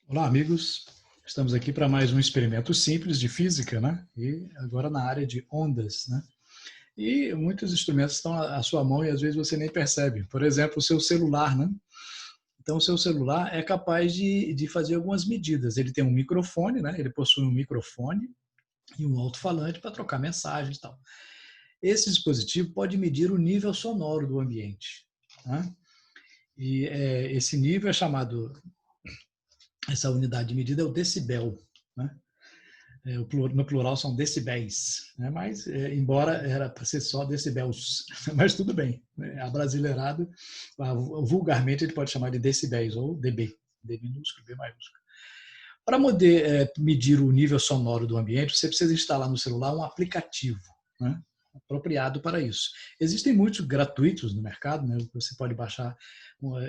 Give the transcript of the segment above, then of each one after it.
Olá, amigos. Estamos aqui para mais um experimento simples de física, né? E agora na área de ondas, né? E muitos instrumentos estão à sua mão e às vezes você nem percebe. Por exemplo, o seu celular, né? Então, o seu celular é capaz de fazer algumas medidas. Ele tem um microfone, né? Ele possui um microfone e um alto-falante para trocar mensagens e tal. Esse dispositivo pode medir o nível sonoro do ambiente, né? E esse nível é chamado, essa unidade de medida é o decibel, né? No plural são decibéis, né? Mas embora era para ser só decibéis, mas tudo bem, né? Abrasileirado, vulgarmente ele pode chamar de decibéis ou dB, D minúsculo, B maiúsculo. Para medir o nível sonoro do ambiente, você precisa instalar no celular um aplicativo, né, apropriado para isso. Existem muitos gratuitos no mercado, né? Você pode baixar,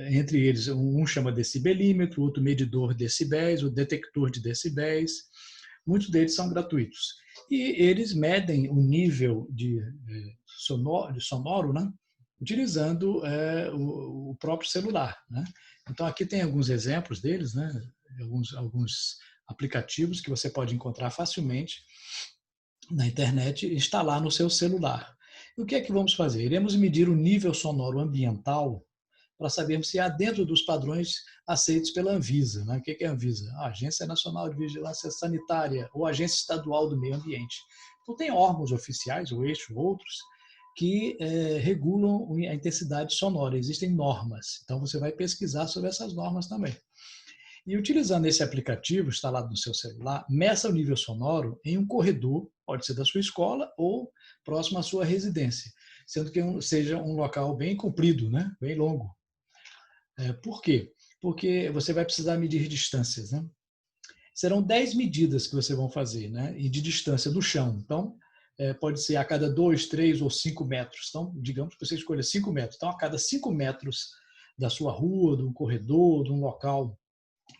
entre eles, um chama decibelímetro, outro medidor de decibéis, o detector de decibéis. Muitos deles são gratuitos. E eles medem o nível de sonoro, né, utilizando o próprio celular, né? Então, aqui tem alguns exemplos deles, né? Alguns aplicativos que você pode encontrar facilmente na internet e instalar no seu celular. E o que é que vamos fazer? Iremos medir o nível sonoro ambiental para sabermos se há dentro dos padrões aceitos pela Anvisa. Né? O que é a Anvisa? A Agência Nacional de Vigilância Sanitária ou Agência Estadual do Meio Ambiente. Então, tem órgãos oficiais, ou eixo, outros, que regulam a intensidade sonora. Existem normas. Então, você vai pesquisar sobre essas normas também. E utilizando esse aplicativo instalado no seu celular, meça o nível sonoro em um corredor, pode ser da sua escola ou próximo à sua residência, sendo que seja um local bem comprido, né? Bem longo. Por quê? Porque você vai precisar medir distâncias, né? Serão 10 medidas que você vão fazer, né? E de distância do chão. Então, pode ser a cada 2, 3 ou 5 metros. Então, digamos que você escolha 5 metros. Então, a cada 5 metros da sua rua, de um corredor, de um local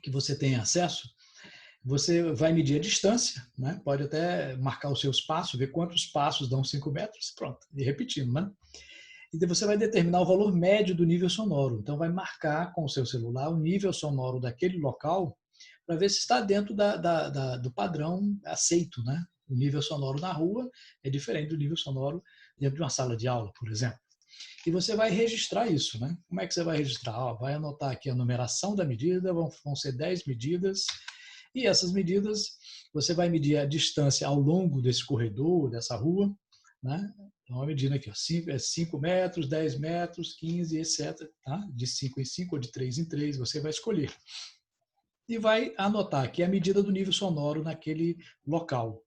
que você tem acesso, você vai medir a distância, né? Pode até marcar os seus passos, ver quantos passos dão 5 metros, pronto, e repetindo, né? E você vai determinar o valor médio do nível sonoro. Então, vai marcar com o seu celular o nível sonoro daquele local para ver se está dentro do padrão aceito, né? O nível sonoro na rua é diferente do nível sonoro dentro de uma sala de aula, por exemplo. E você vai registrar isso, né? Como é que você vai registrar? Vai anotar aqui a numeração da medida, vão ser 10 medidas, e essas medidas você vai medir a distância ao longo desse corredor, dessa rua, né? Então, a medida aqui, ó, 5 metros, 10 metros, 15, etc. Tá? De 5 em 5 ou de 3 em 3, você vai escolher. E vai anotar aqui a medida do nível sonoro naquele local.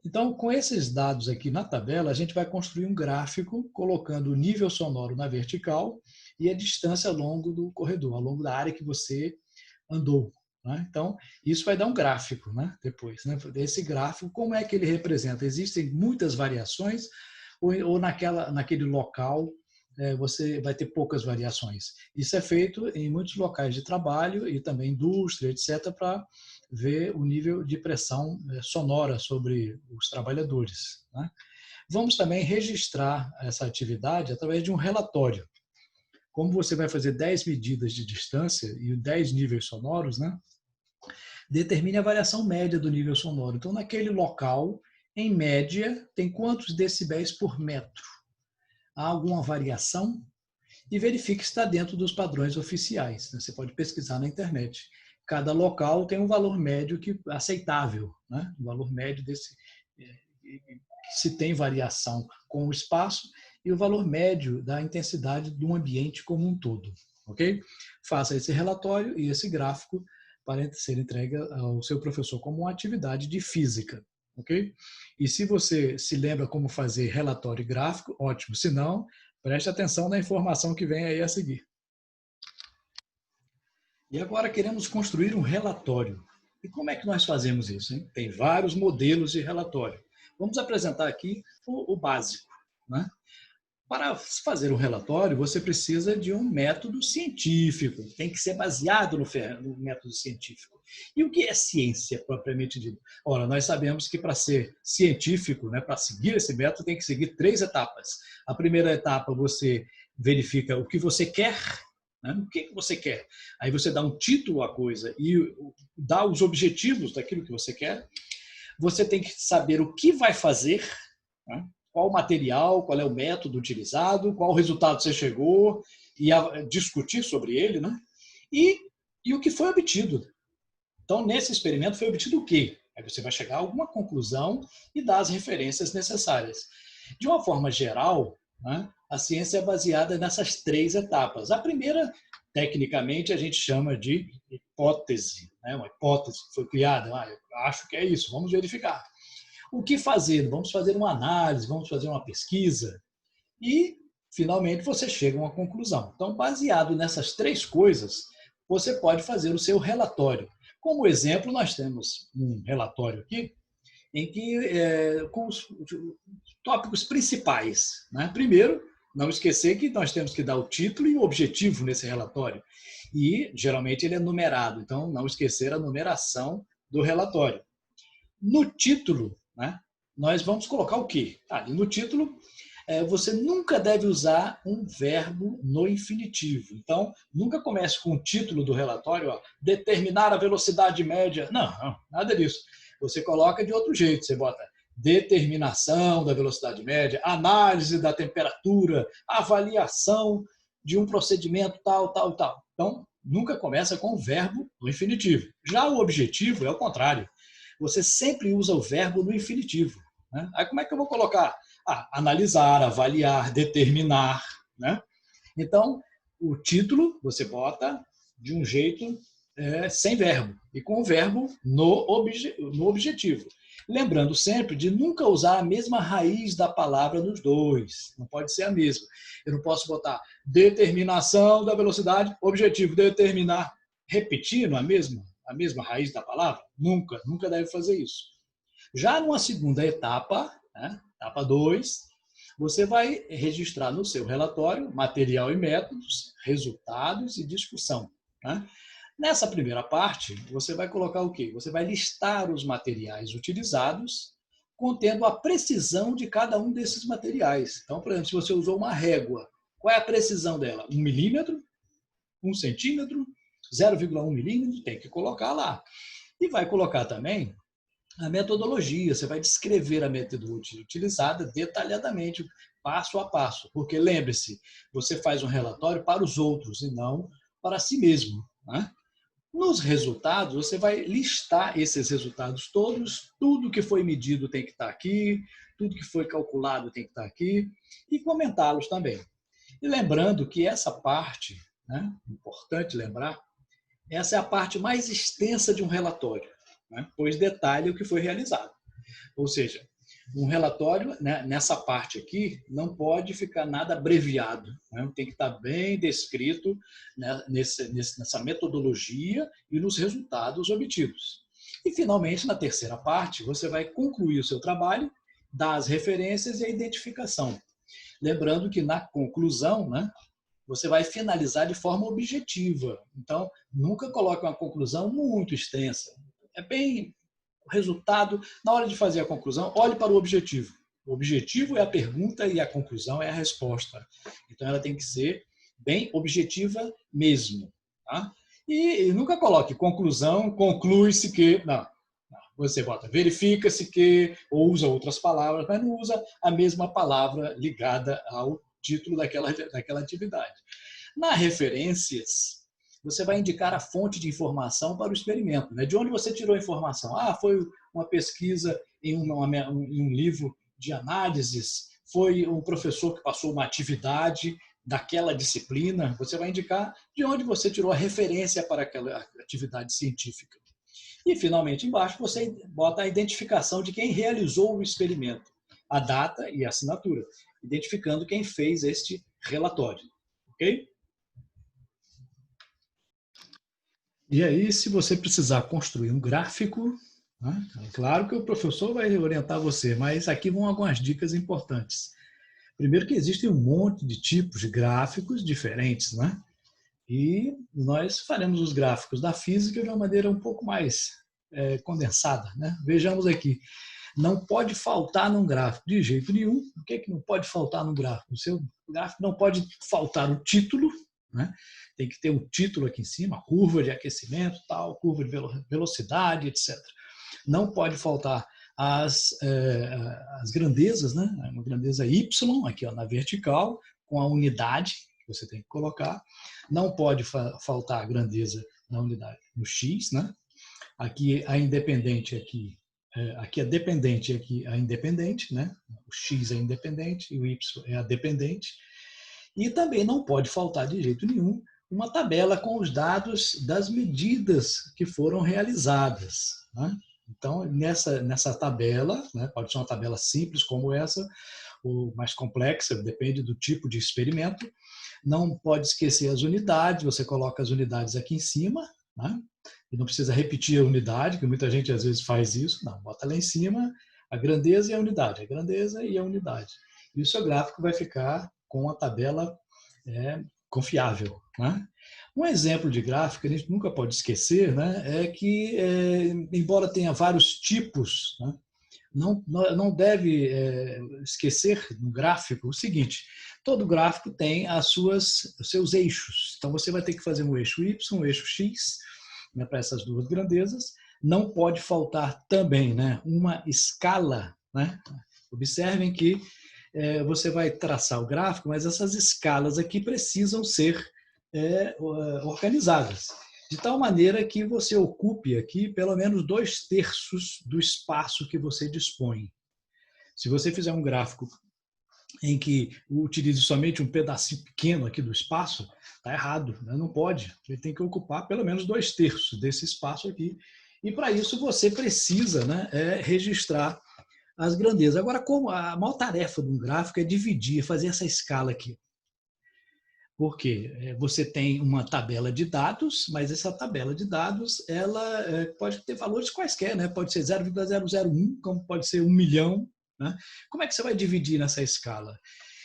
Então, com esses dados aqui na tabela, a gente vai construir um gráfico colocando o nível sonoro na vertical e a distância ao longo do corredor, ao longo da área que você andou. Né? Então, isso vai dar um gráfico, né? Depois. Né? Esse gráfico, como é que ele representa? Existem muitas variações ou naquele local você vai ter poucas variações. Isso é feito em muitos locais de trabalho e também indústria, etc., para ver o nível de pressão sonora sobre os trabalhadores. Né? Vamos também registrar essa atividade através de um relatório. Como você vai fazer 10 medidas de distância e 10 níveis sonoros, né? Determine a variação média do nível sonoro. Então, naquele local, em média, tem quantos decibéis por metro? Há alguma variação? E verifique se está dentro dos padrões oficiais. Você pode pesquisar na internet. Cada local tem um valor médio aceitável, né? O valor médio desse, se tem variação com o espaço e o valor médio da intensidade do ambiente como um todo. Ok? Faça esse relatório e esse gráfico para ser entregue ao seu professor como uma atividade de física. Ok? E se você se lembra como fazer relatório gráfico, ótimo. Se não, preste atenção na informação que vem aí a seguir. E agora queremos construir um relatório. E como é que nós fazemos isso? Hein? Tem vários modelos de relatório. Vamos apresentar aqui o básico. Né? Para fazer um relatório, você precisa de um método científico, tem que ser baseado no método científico. E o que é ciência, propriamente dito? Ora, nós sabemos que para ser científico, né, para seguir esse método, tem que seguir 3 etapas. A primeira etapa, você verifica o que você quer, né? O que você quer? Aí você dá um título à coisa e dá os objetivos daquilo que você quer. Você tem que saber o que vai fazer, né? Qual o material, qual é o método utilizado, qual o resultado você chegou e discutir sobre ele, né? E o que foi obtido. Então, nesse experimento foi obtido o quê? Aí você vai chegar a alguma conclusão e dar as referências necessárias. De uma forma geral, né, a ciência é baseada nessas 3 etapas. A primeira, tecnicamente, a gente chama de hipótese, né? Uma hipótese que foi criada. Eu acho que é isso, vamos verificar. O que fazer? Vamos fazer uma análise, vamos fazer uma pesquisa e, finalmente, você chega a uma conclusão. Então, baseado nessas 3 coisas, você pode fazer o seu relatório. Como exemplo, nós temos um relatório aqui em que com os tópicos principais, né? Primeiro, não esquecer que nós temos que dar o título e o objetivo nesse relatório. E, geralmente, ele é numerado. Então, não esquecer a numeração do relatório. No título, né, nós vamos colocar o quê? Ali no título, você nunca deve usar um verbo no infinitivo. Então, nunca comece com o título do relatório, determinar a velocidade média. Não, nada disso. Você coloca de outro jeito. Você bota determinação da velocidade média, análise da temperatura, avaliação de um procedimento tal, tal, tal. Então, nunca começa com o verbo no infinitivo. Já o objetivo é o contrário. Você sempre usa o verbo no infinitivo, né? Aí como é que eu vou colocar? Analisar, avaliar, determinar, né? Então, o título você bota de um jeito sem verbo e com o verbo no objetivo. Lembrando sempre de nunca usar a mesma raiz da palavra nos dois. Não pode ser a mesma. Eu não posso botar determinação da velocidade, objetivo, determinar, repetindo a mesma raiz da palavra. Nunca deve fazer isso. Já numa segunda etapa, né, etapa 2, você vai registrar no seu relatório material e métodos, resultados e discussão, né? Nessa primeira parte, você vai colocar o quê? Você vai listar os materiais utilizados, contendo a precisão de cada um desses materiais. Então, por exemplo, se você usou uma régua, qual é a precisão dela? 1 milímetro, 1 centímetro, 0,1 milímetro, tem que colocar lá. E vai colocar também a metodologia, você vai descrever a metodologia utilizada detalhadamente, passo a passo. Porque lembre-se, você faz um relatório para os outros e não para si mesmo, né? Nos resultados, você vai listar esses resultados todos, tudo que foi medido tem que estar aqui, tudo que foi calculado tem que estar aqui, e comentá-los também. E lembrando que essa parte, né, importante lembrar, essa é a parte mais extensa de um relatório, né, pois detalha o que foi realizado. Ou seja, um relatório, né, nessa parte aqui, não pode ficar nada abreviado, né? Tem que estar bem descrito, né, nessa metodologia e nos resultados obtidos. E, finalmente, na terceira parte, você vai concluir o seu trabalho, dar as referências e a identificação. Lembrando que, na conclusão, né, você vai finalizar de forma objetiva. Então, nunca coloque uma conclusão muito extensa. É bem o resultado. Na hora de fazer a conclusão, olhe para o objetivo. O objetivo é a pergunta e a conclusão é a resposta. Então, ela tem que ser bem objetiva mesmo. Tá? E nunca coloque conclusão, conclui-se que... Não. Você bota verifica-se que, ou usa outras palavras, mas não usa a mesma palavra ligada ao título daquela atividade. Na referências, você vai indicar a fonte de informação para o experimento, né? De onde você tirou a informação? Foi uma pesquisa em um livro de análises, foi um professor que passou uma atividade daquela disciplina. Você vai indicar de onde você tirou a referência para aquela atividade científica. E, finalmente, embaixo, você bota a identificação de quem realizou o experimento, a data e a assinatura, identificando quem fez este relatório. Ok? E aí, se você precisar construir um gráfico, né, é claro que o professor vai orientar você, mas aqui vão algumas dicas importantes. Primeiro que existem um monte de tipos de gráficos diferentes, né? E nós faremos os gráficos da física de uma maneira um pouco mais condensada, né? Vejamos aqui. Não pode faltar num gráfico de jeito nenhum. O que é que não pode faltar num gráfico? No seu gráfico não pode faltar o título, né? Tem que ter um título aqui em cima, curva de aquecimento, tal, curva de velocidade, etc. Não pode faltar as grandezas, né? Uma grandeza Y, aqui ó, na vertical, com a unidade que você tem que colocar. Não pode faltar a grandeza na unidade no X, né? Aqui a independente, aqui a dependente e aqui a independente, né? O X é independente e o Y é a dependente. E também não pode faltar de jeito nenhum uma tabela com os dados das medidas que foram realizadas, né? Então, nessa tabela, né, pode ser uma tabela simples como essa, ou mais complexa, depende do tipo de experimento. Não pode esquecer as unidades, você coloca as unidades aqui em cima, né? E não precisa repetir a unidade, que muita gente às vezes faz isso. Não, bota lá em cima a grandeza e a unidade, a grandeza e a unidade. E o seu gráfico vai ficar com a tabela confiável, né? Um exemplo de gráfico que a gente nunca pode esquecer, né, é que, embora tenha vários tipos, né, não deve esquecer no gráfico o seguinte: todo gráfico tem os seus eixos. Então você vai ter que fazer um eixo Y, um eixo X, né, para essas duas grandezas. Não pode faltar também, né, uma escala, né? Observem que você vai traçar o gráfico, mas essas escalas aqui precisam ser organizadas, de tal maneira que você ocupe aqui pelo menos 2/3 do espaço que você dispõe. Se você fizer um gráfico em que utilize somente um pedacinho pequeno aqui do espaço, está errado, né? Não pode. Ele tem que ocupar pelo menos 2/3 desse espaço aqui. E para isso você precisa, né, registrar as grandezas. Agora, como a maior tarefa de um gráfico é dividir, fazer essa escala aqui. Porque você tem uma tabela de dados, mas essa tabela de dados ela pode ter valores quaisquer, né? Pode ser 0,001, como pode ser 1 milhão. Né? Como é que você vai dividir nessa escala?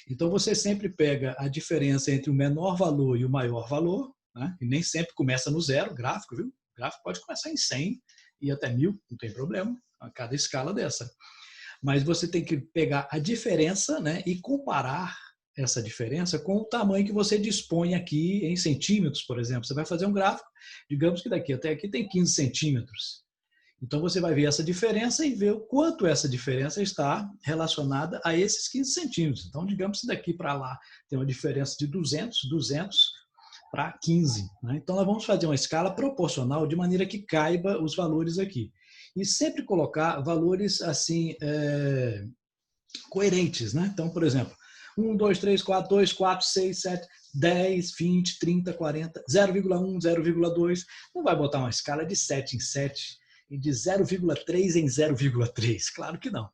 Então, você sempre pega a diferença entre o menor valor e o maior valor, né? E nem sempre começa no zero, gráfico, viu? O gráfico pode começar em 100 e até 1000, não tem problema, a cada escala dessa. Mas você tem que pegar a diferença, né, e comparar essa diferença com o tamanho que você dispõe aqui em centímetros, por exemplo. Você vai fazer um gráfico, digamos que daqui até aqui tem 15 centímetros. Então você vai ver essa diferença e ver o quanto essa diferença está relacionada a esses 15 centímetros. Então, digamos que daqui para lá tem uma diferença de 200 para 15. Né? Então, nós vamos fazer uma escala proporcional de maneira que caiba os valores aqui. E sempre colocar valores assim coerentes, né? Então, por exemplo, 1, 2, 3, 4, 2, 4, 6, 7, 10, 20, 30, 40, 0,1, 0,2. Não vai botar uma escala de 7 em 7 e de 0,3 em 0,3. Claro que não.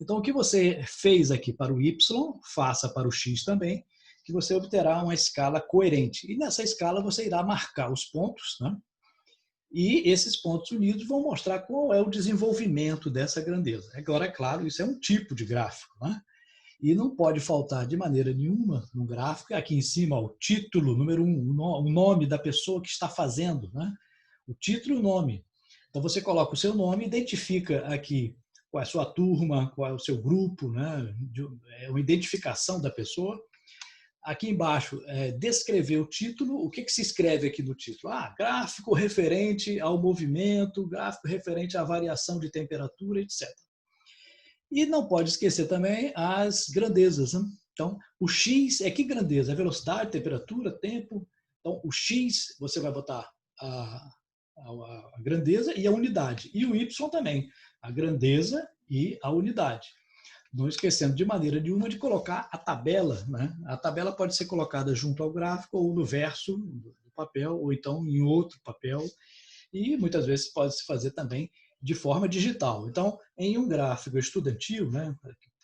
Então, o que você fez aqui para o Y, faça para o X também, que você obterá uma escala coerente. E nessa escala você irá marcar os pontos, né? E esses pontos unidos vão mostrar qual é o desenvolvimento dessa grandeza. Agora, é claro, isso é um tipo de gráfico, né? E não pode faltar de maneira nenhuma no gráfico, aqui em cima, o título, número 1, o nome da pessoa que está fazendo, né? O título e o nome. Então, você coloca o seu nome, identifica aqui qual é a sua turma, qual é o seu grupo, né? É uma identificação da pessoa. Aqui embaixo, descrever o título. O que se escreve aqui no título? Gráfico referente ao movimento, gráfico referente à variação de temperatura, etc. E não pode esquecer também as grandezas. Né? Então, o X é que grandeza? É velocidade, temperatura, tempo. Então, o X, você vai botar a grandeza e a unidade. E o Y também, a grandeza e a unidade. Não esquecendo de maneira nenhuma de colocar a tabela. Né? A tabela pode ser colocada junto ao gráfico ou no verso do papel, ou então em outro papel. E muitas vezes pode se fazer também de forma digital. Então, em um gráfico estudantil, né,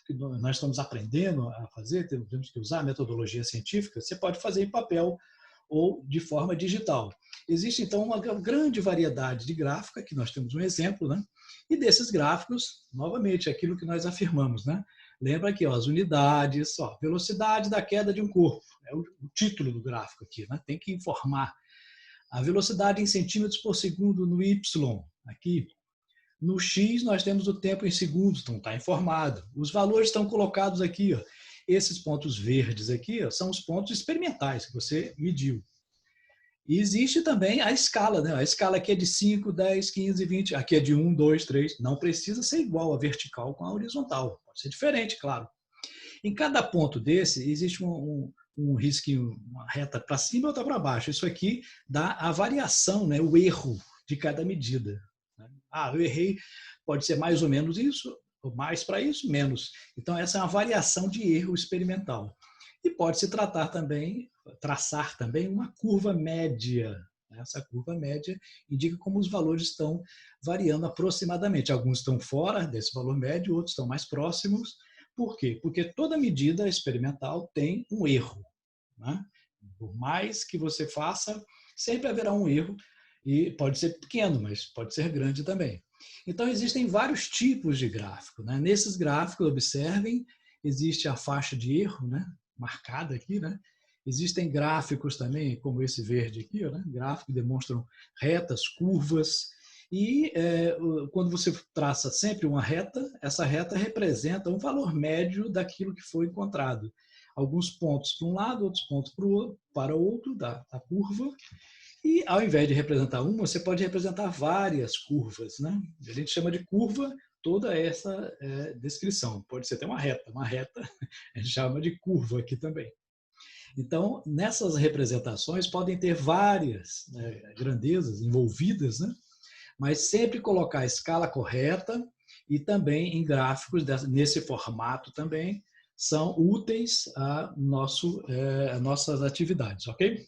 que nós estamos aprendendo a fazer, temos que usar a metodologia científica, você pode fazer em papel ou de forma digital. Existe, então, uma grande variedade de gráfica, que nós temos um exemplo, né? E desses gráficos, novamente, aquilo que nós afirmamos, né? Lembra aqui, ó, as unidades, ó, velocidade da queda de um corpo, é o título do gráfico aqui, né? Tem que informar. A velocidade em centímetros por segundo no Y, aqui. No X, nós temos o tempo em segundos, então está informado. Os valores estão colocados aqui, ó. Esses pontos verdes aqui, ó, são os pontos experimentais que você mediu. E existe também a escala, né? A escala aqui é de 5, 10, 15, 20. Aqui é de 1, 2, 3. Não precisa ser igual a vertical com a horizontal. Pode ser diferente, claro. Em cada ponto desse, existe um risquinho, uma reta para cima e outra para baixo. Isso aqui dá a variação, né? O erro de cada medida. Ah, eu errei, pode ser mais ou menos isso, ou mais para isso, menos. Então, essa é uma variação de erro experimental. E pode-se traçar também uma curva média. Essa curva média indica como os valores estão variando aproximadamente. Alguns estão fora desse valor médio, outros estão mais próximos. Por quê? Porque toda medida experimental tem um erro. Né? Por mais que você faça, sempre haverá um erro, e pode ser pequeno, mas pode ser grande também. Então, existem vários tipos de gráfico. Né? Nesses gráficos, observem, existe a faixa de erro, né? Marcada aqui, né? Existem gráficos também, como esse verde aqui, né? Gráficos que demonstram retas, curvas, e quando você traça sempre uma reta, essa reta representa um valor médio daquilo que foi encontrado. Alguns pontos para um lado, outros pontos para o outro da curva, e ao invés de representar uma, você pode representar várias curvas. Né? A gente chama de curva toda essa descrição. Pode ser até uma reta a gente chama de curva aqui também. Então, nessas representações podem ter várias grandezas envolvidas, né? Mas sempre colocar a escala correta e também em gráficos nesse formato também são úteis a nossas atividades, ok?